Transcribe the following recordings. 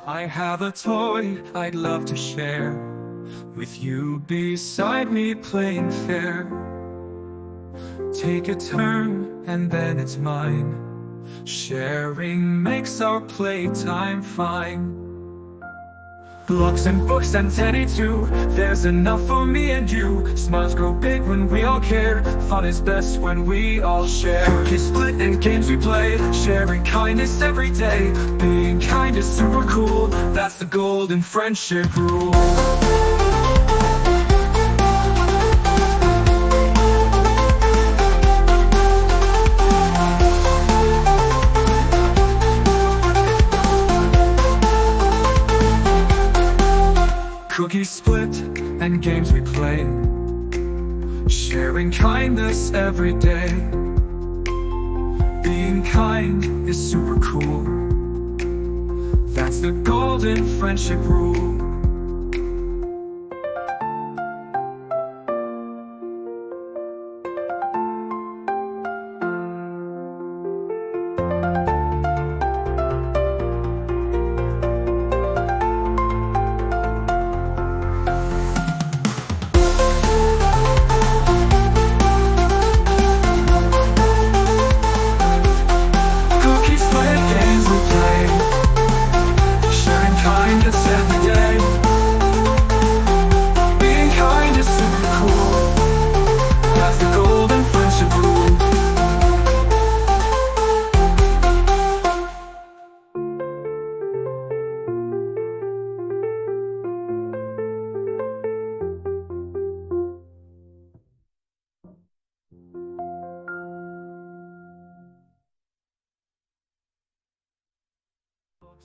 I have a toy I'd love to share, with you beside me playing fair. Take a turn and then it's mine. Sharing makes our playtime fine. Blocks and books and teddy too, there's enough for me and you. Smiles grow big when we all care, fun is best when we all share. Cookies split and games we play, sharing kindness every day. Being kind is super cool, that's the golden friendship rule. Cookies split and games we play, sharing kindness every day. Being kind is super cool, that's the golden friendship rule.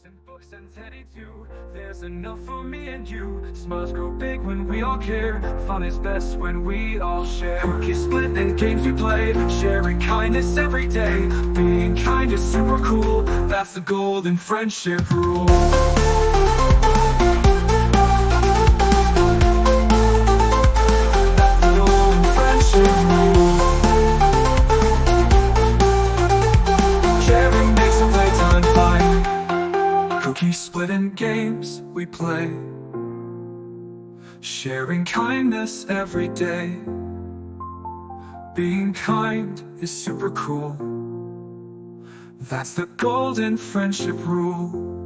And books and teddy too, there's enough for me and you. Smiles grow big when we all care, fun is best when we all share. Cookies split and games we play, sharing kindness every day. Being kind is super cool, that's the golden friendship rule. That's the golden friendship rule. Sharing makes the playtime fine. Cookies split and games we play, sharing kindness every day. Being kind is super cool, that's the golden friendship rule.